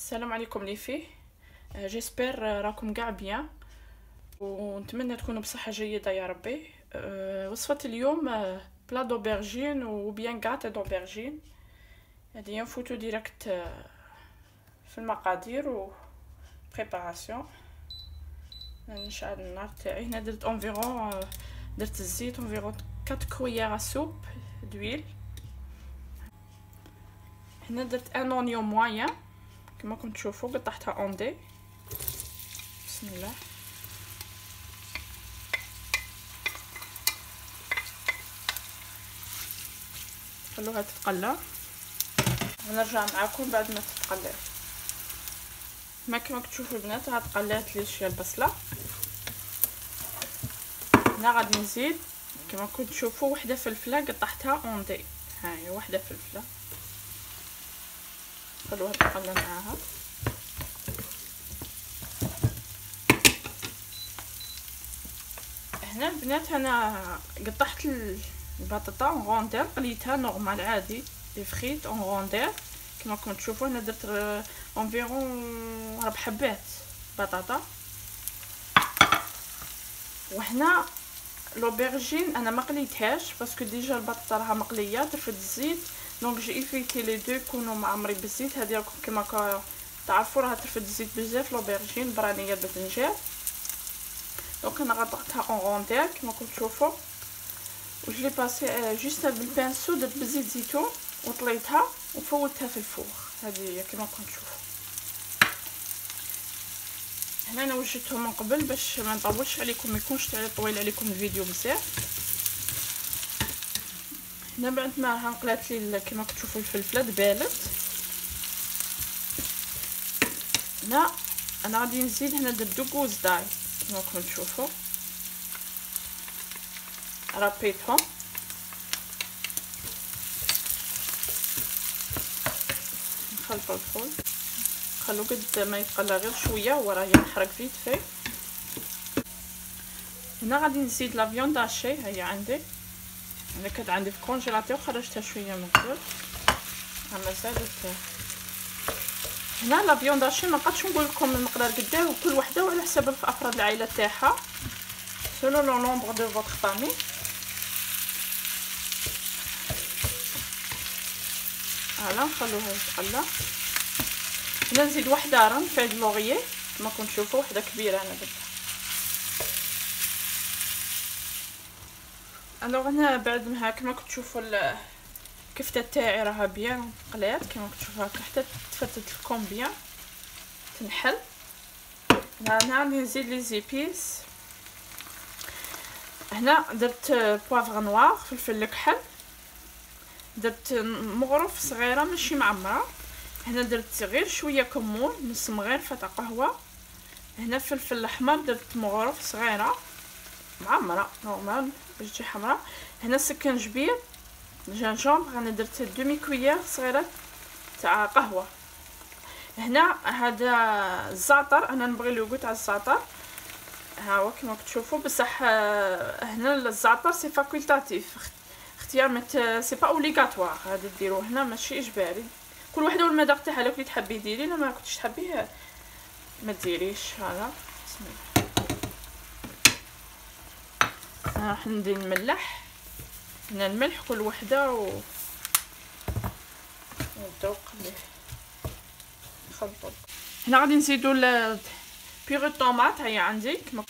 السلام عليكم لي فيه. جيسبر راكم قاع بيان ونتمنى تكونوا بصحه جيده يا ربي. وصفه اليوم بلا دوبرجين و بيان غاتي دوبرجين. هادي نفوتو ديريكت في المقادير و بريباراسيون. نشعل النار تاعي. هنا درت انفيرون درت الزيت انفيرون 4 كويير سوب دويل. هنا درت ان اونيون موين كما كنتم تشوفوا قطعتها اوندي. بسم الله. خلوها تتقلى ونرجع معكم بعد ما تتقلى. كما تشوفوا البنات ها تقلات لي شويه البصله. هنا غادي نزيد كما كنتم تشوفوا وحده فلفله قطعتها اوندي. ها هي وحده فلفله. خلوها تتقلى معاها. هنا البنات انا قطعت البطاطا اون غوندير، قليتها نورمال عادي لي فريت اون غوندير كما راكم تشوفوا. هنا درت انفيرون 4 حبات بطاطا. وهنا لوبرجين انا ما قليتهاش باسكو ديجا البطاطا راها مقليه ترفد الزيت، دونك جي ايفيتي لي دو يكونوا معمرين بالزيت. هذه راكم كما تعرفوا راها ترفد الزيت بزاف لوبرجين برانيه الباذنجان. دونك انا قطعتها اون غوندير كما راكم تشوفوا وجلي باسي جوست بالبانسو. درت بزيت زيتون وطليتها وفوتها في الفوغ. هذه هي كما راكم تشوفوا. هنا انا وجدتهم من قبل باش ما نطولش عليكم، ما يكونش طويل عليكم الفيديو بزاف. هنا بعد ما راها نقلات لي كما راكم تشوفوا الفلفله دبالت. هنا انا غادي نزيد هنا درت 2 كوز داي كما راكم تشوفوا. ربيتهم نخلطوا الفول. خلو قد ما يتقلى غير شويه وراه ينحرق فيت في. هنا غادي نزيد لا فيوند هاشي. هي عندي انا كانت عندي في الكونجيلاتور خرجتها شويه من قبل. اما زادت هنا لا فيوند هاشي. ما بقاتش نقول لكم المقدار قداه، وكل وحده وعلى حسب افراد العائله تاعها سولو لو نومبر دو فوتر فامي. هلا نخلوها تتقلى. هنا نزيد وحده رم فايد لوريي كما كنتم تشوفوا، وحده كبيره انا درتها. الوغ هنا بعد ما كما كنتم تشوفوا الكفته تاعي راها بيان قلات كما كنتم تشوفوا هكا حتى تفتت لكم بيان تنحل. هنا غادي نزيد لي زيبيس. هنا درت بوافغ نوار فلفل الكحل، درت مغرف صغيره ماشي معمره. هنا درت غير شويه كمون نص مغرفه تاع قهوه. هنا فلفل احمر درت مغرف صغيره معمره نورمال باش تجي حمراء. هنا سكنجبير جانجومبر انا درت دومي كويير صغيره تاع قهوه. هنا هذا الزعتر انا نبغي لو تاع الزعتر. ها هو كما تشوفوا بصح هنا الزعتر سي فاكولتاتيف اختيار سي با اوبليغاتوار. هذا ديروه هنا ماشي اجباري، كل وحده والمذاق تاعها. لو كنتي تحبي ديري، لا ما كنتيش تحبيه ما ديريش. هذا بسم الله. راح ندير الملح. هنا الملح كل وحده ونذوق ليه نخلطو. هنا غادي نزيدو بيغ الطوماط. هي عندي كما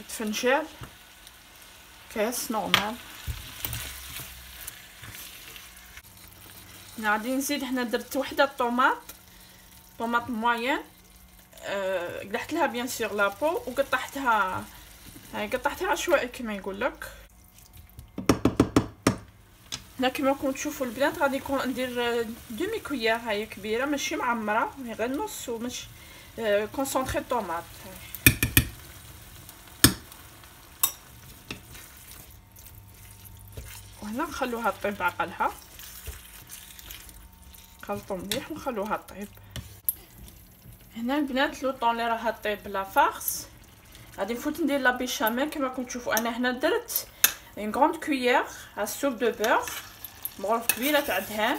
فنجال كاس نورمال. هنا غادي نزيد هنا درت وحده طوماط موين. قلحت لها بيان سور لابو وقطعتها. هاي قطعتها عشوائي كما يقول لك. هنا كما راكم تشوفوا البنات غادي يكون ندير دومي كويير. هاي كبيره ماشي معمره غير نص ومش كونسونطري طوماط. وهنا نخلوها طيب بعقلها. نخلطو مليح ونخلوها طيب. هنا البنات لو طون اللي راها طيب لا فارس غادي نفوت ندير لا بيشاميل. كما راكم تشوفوا انا هنا درت اون غروند كويير ا سوب دو بور مغرف كبيره تاع دهان.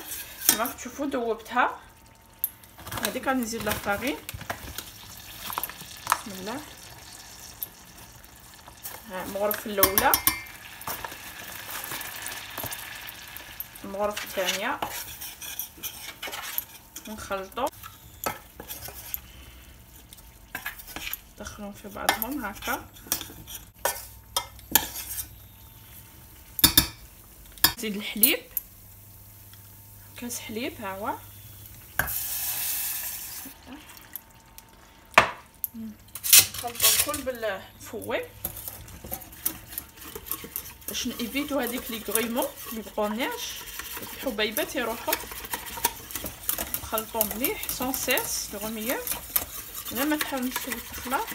كما تشوفوا ذوبتها. هذيك غادي نزيد لا فارين. بسم الله. ها المغرف الاولى، المغرف الثانيه، نخلطو ندخلهم في بعضهم هكا. نزيد الحليب، كاس حليب ها هو. نخلطو الكل بالفوي باش نيفيتو هذيك لي غريمون لي بغونياج الحبيبات يروحوا. نخلطو مليح سون سيس الغميه لما تحمسوا الخلاط.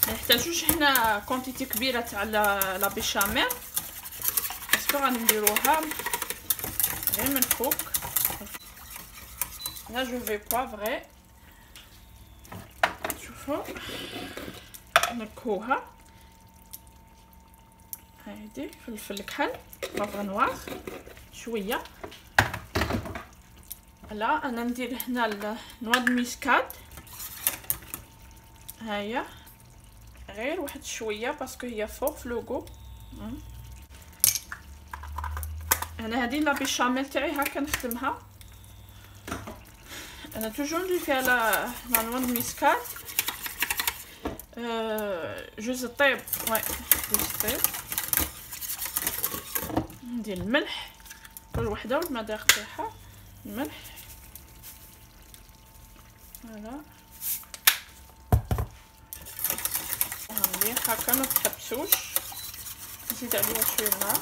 منحتاجوش هنا كونتيتي كبيره تاع لا بيشاميل باسكو غنديروها غير من فوق. لا جو في بوافغي، شوفوا نكوها. هادي فلفل كحل، بافغ نوار شويه. لا انا ندير هنا النوا د ميسكاد، هيا غير واحد شويه باسكو هي فوق في لوغو. انا هذه لا بيشاميل تاعي هكا نخدمها. انا توجور ندير فيها لا نوا د ميسكاد جوز الطيب. وي جوز الطيب. ندير الملح كل وحده والمذاق تاعها. الملح فوالا مليح هكا ما تحبسوش. نزيد عليها شويه الماء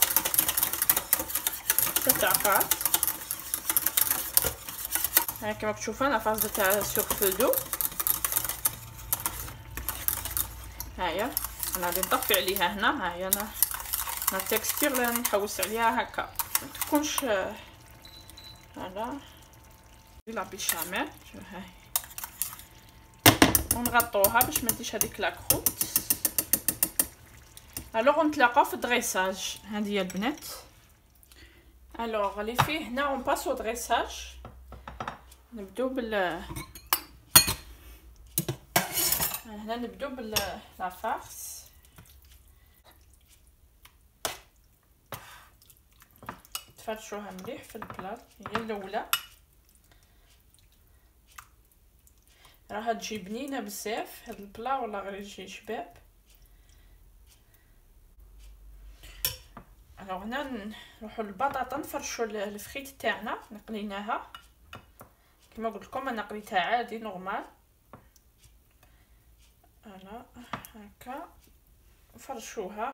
حتى تعقد. ها كما تشوفوا انا فاز تاع سور فو دو. هايا انا غادي نطفي عليها هنا. هايا انا التكستير اللي نحوس عليها هكا ما تكونش هذا لا بيشاميل. هاي ونغطوها باش ما تديش هذيك لاكروت. الوغ نتلاقاو في الدريساج. هذه هي البنات. الوغ اللي فيه هنا اون باسو دريساج. نبداو هنا نبداو لا فارس. تفرشوها مليح في البلاط. هي الاولى راها تجي بنينه بزاف هاد البلا، ولا غير يجي شباب. الوغ هنا نروحو للبطاطا نفرشو الفخيت تاعنا نقليناها كما قلت لكم. انا قليتها عادي نورمال. انا هكا نفرشوها.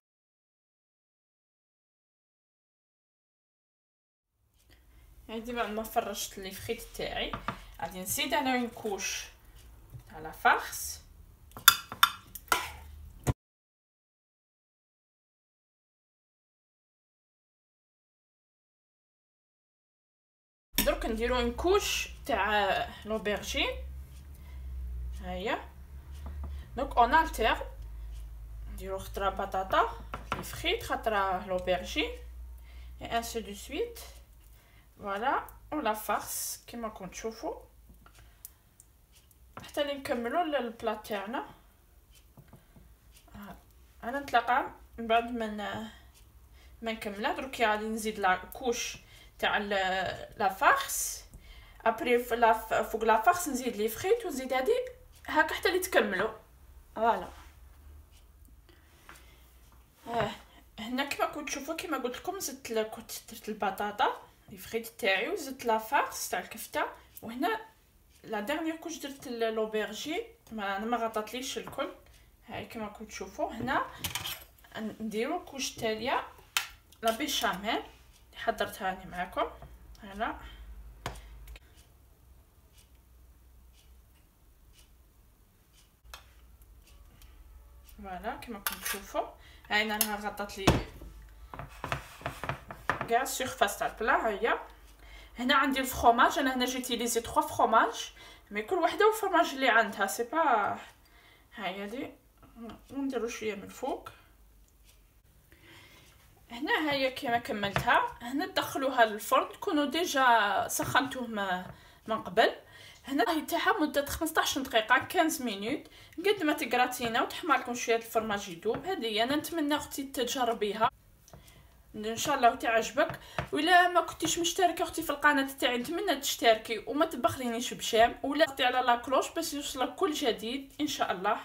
هادي بعد ما فرشت لي فخيت تاعي غادي نزيد انا اون كوش تاع لا فارس. درك نديرو اون كوش تاع لوبرجين. هيا دونك اون التير نديرو خطره بطاطا لي فخيت خطره لوبرجين اي انسي دو سويت. فوالا ولا فارس كما راكم تشوفوا حتى اللي نكملوا البلا تاعنا. انا نتلاقى من بعد ما نكملها. درك غادي نزيد لا كوش تاع لا فارس. ابري فوق لا فارس نزيد لي فريت ونزيد هادي هكا حتى اللي تكملوا. فوالا هنا كما كنت تشوفوا كما قلت لكم زدت درت البطاطا لي فريت تاعي وزدت لا فارس تاع الكفته. وهنا لا ديرنيير كوش درت لوبرجين انا ما غطاتليش الكل. هاي كما كنت تشوفوا هنا نديرو كوش تاليه لا بيشاميل حضرتها راني معاكم. هنا فوالا كما كنتم تشوفوا. هاي انا غطات لي كاع السيرفاس تاع البلا. هيا هنا عندي الفرomage. انا هنا جيتيليزي 3 فرomage مي كل وحده والفرماج اللي عندها سي با. هاي هادي ونديرو شويه من الفوق. هنا هي كما كملتها. هنا تدخلوها للفرن تكونوا ديجا سخنتوه من قبل. هنا هي تاعها مده 15 دقيقه 15 مينوت. قد ما تقراتينا وتحمر لكم شويه الفرماج يذوب. هذه انا نتمنى اختي تجربيها ان شاء الله تعجبك. ولا ما كنتيش مشتركه اختي في القناه تاعي نتمنى تشتركي وما تبخلينيش بشام، ولا تضغطي على لا كلوش باش يوصلك كل جديد ان شاء الله.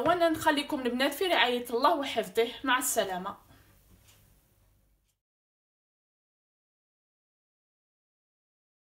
وانا نخليكم البنات في رعايه الله وحفظه. مع السلامه.